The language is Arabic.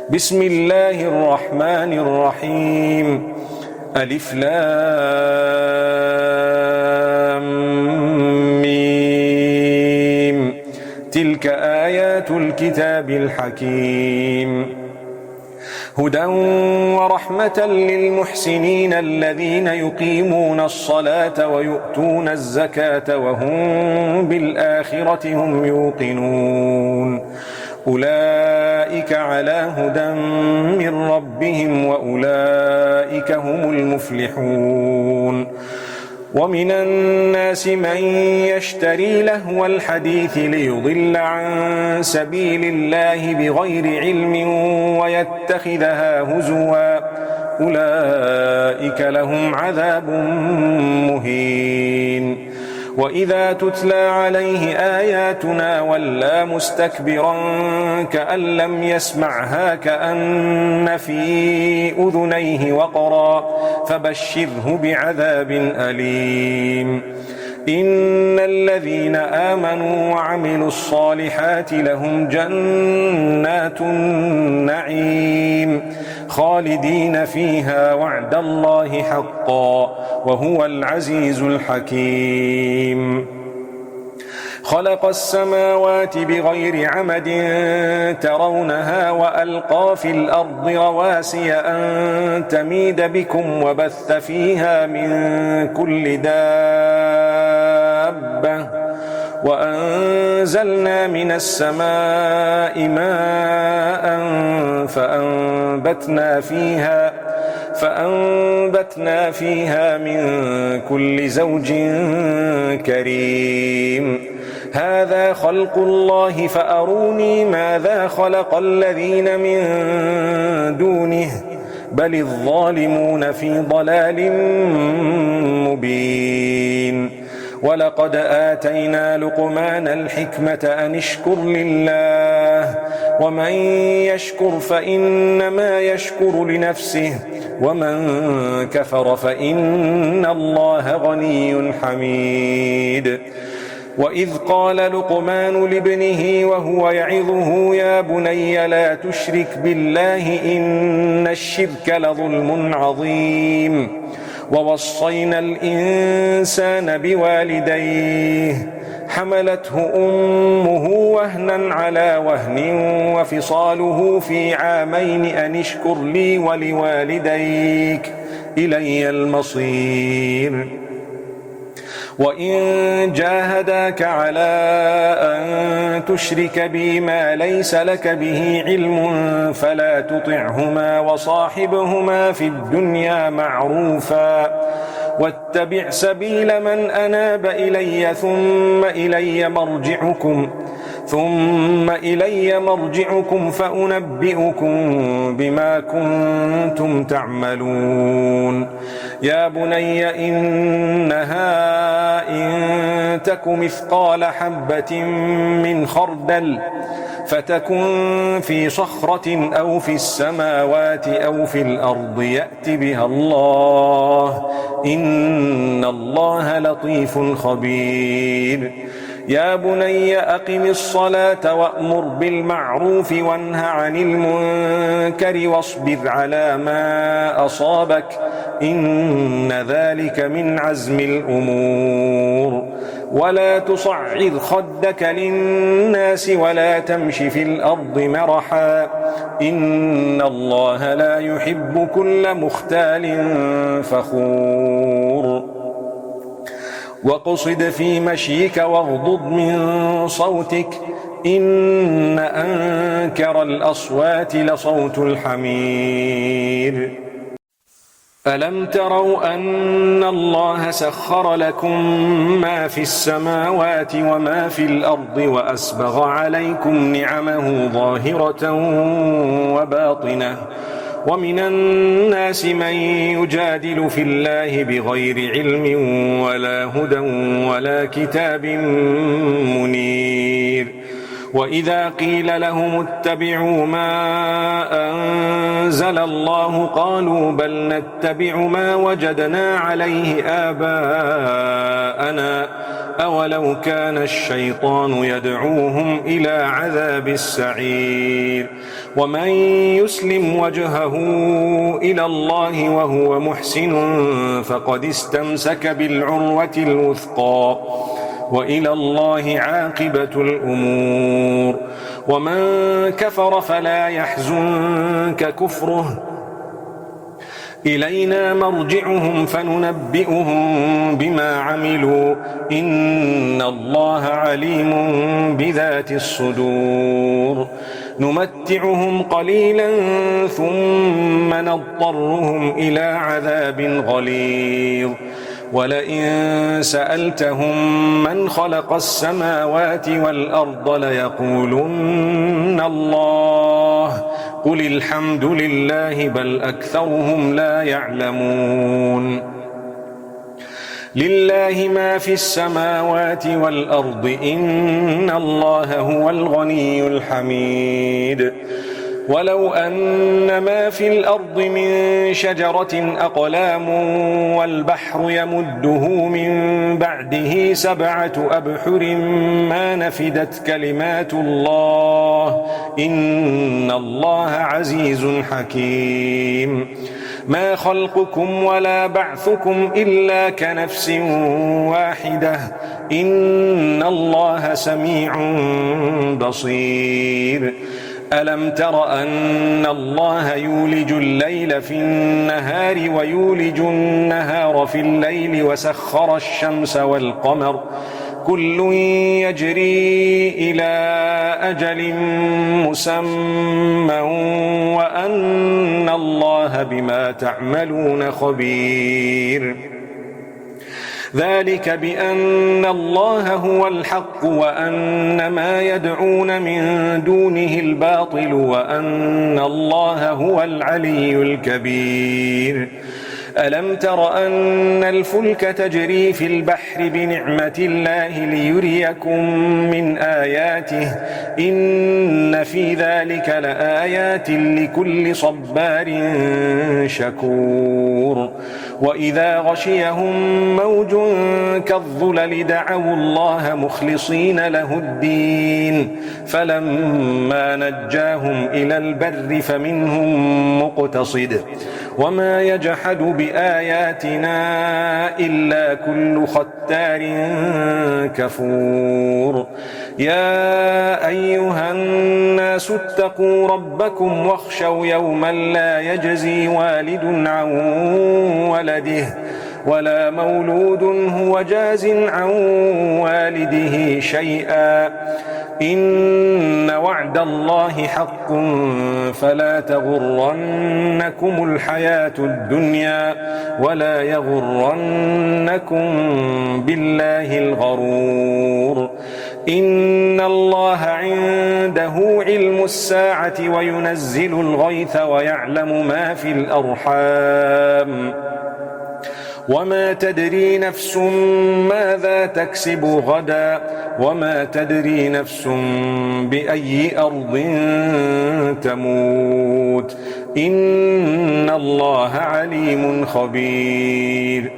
بسم الله الرحمن الرحيم. ألف لام ميم. تلك آيات الكتاب الحكيم. هدى ورحمة للمحسنين الذين يقيمون الصلاة ويؤتون الزكاة وهم بالآخرة هم يوقنون. أولئك على هدى من ربهم وأولئك هم المفلحون. ومن الناس من يشتري لهو الحديث ليضل عن سبيل الله بغير علم ويتخذها هزوا أولئك لهم عذاب مهين. وإذا تتلى عليه آياتنا ولى مستكبرا كأن لم يسمعها كأن في أذنيه وقرا فبشره بعذاب أليم. إن الذين آمنوا وعملوا الصالحات لهم جنات النعيم خالدين فيها وعد الله حقا وهو العزيز الحكيم. خلق السماوات بغير عمد ترونها وألقى في الأرض رواسي أن تميد بكم وبث فيها من كل دابة وأنزلنا من السماء ماء فأنبتنا فيها من كل زوج كريم. هذا خلق الله فأروني ماذا خلق الذين من دونه بل الظالمون في ضلال مبين. ولقد آتينا لقمان الحكمة أن اشكر لله ومن يشكر فإنما يشكر لنفسه ومن كفر فإن الله غني حميد. وإذ قال لقمان لابنه وهو يعظه يا بني لا تشرك بالله إن الشرك لظلم عظيم. ووصينا الإنسان بوالديه حملته أمه وهنا على وهن وفصاله في عامين أن اشكر لي ولوالديك إلي المصير. وإن جاهداك على أن تشرك بي ما ليس لك به علم فلا تطعهما وصاحبهما في الدنيا معروفا واتبع سبيل من أناب إلي ثم إلي مرجعكم فأنبئكم بما كنتم تعملون. يا بني إنها إن تك مثقال حبة من خردل فتكن في صخرة أو في السماوات أو في الأرض يأت بها الله إن الله لطيف خبير. يا بني أقم الصلاة وأمر بالمعروف وانه عن المنكر واصبر على ما أصابك إن ذلك من عزم الأمور. ولا تصعر خدك للناس ولا تمش في الأرض مرحا إن الله لا يحب كل مختال فخور. واقصد في مشيك واغضض من صوتك إن أنكر الأصوات لصوت الحمير. ألم تروا أن الله سخر لكم ما في السماوات وما في الأرض وأسبغ عليكم نعمه ظاهرة وباطنة ومن الناس من يجادل في الله بغير علم ولا هدى ولا كتاب منير. وإذا قيل لهم اتبعوا ما أنزل أنزل الله قالوا بل نتبع ما وجدنا عليه آباءنا أولو كان الشيطان يدعوهم إلى عذاب السعير ومن يسلم وجهه إلى الله وهو محسن فقد استمسك بالعروة الوثقى وإلى الله عاقبة الأمور ومن كفر فلا يحزنك كفره إلينا مرجعهم فننبئهم بما عملوا إن الله عليم بذات الصدور نمتعهم قليلا ثم نضطرهم إلى عذاب غليظ ولئن سألتهم من خلق السماوات والأرض ليقولن الله قل الحمد لله بل أكثرهم لا يعلمون لله ما في السماوات والأرض إن الله هو الغني الحميد ولو أن ما في الأرض من شجرة أقلام والبحر يمده من بعده 7 أبحر ما نفدت كلمات الله إن الله عزيز حكيم ما خلقكم ولا بعثكم إلا كنفس واحدة إن الله سميع بصير ألم تر أن الله يولج الليل في النهار ويولج النهار في الليل وسخر الشمس والقمر كل يجري إلى أجل مسمى وأن الله بما تعملون خبير ذلك بأن الله هو الحق وأن ما يدعون من دونه الباطل وأن الله هو العلي الكبير ألم تر أن الفلك تجري في البحر بنعمة الله ليريكم من آياته إن في ذلك لآيات لكل صبار شكور وإذا غشيهم موج كالظلل دعوا الله مخلصين له الدين فلما نجاهم إلى البر فمنهم مقتصد وما يجحد بآياتنا إلا كل ختار كفور يا أيها الناس اتقوا ربكم واخشوا يوما لا يجزي والد عن ولده ولا مولود هو جاز عن والده شيئا إن وعد الله حق فلا تغرنكم الحياة الدنيا ولا يغرنكم بالله الغرور إن الله عنده علم الساعة وينزل الغيث ويعلم ما في الأرحام وما تدري نفس ماذا تكسب غدا وما تدري نفس بأي أرض تموت إن الله عليم خبير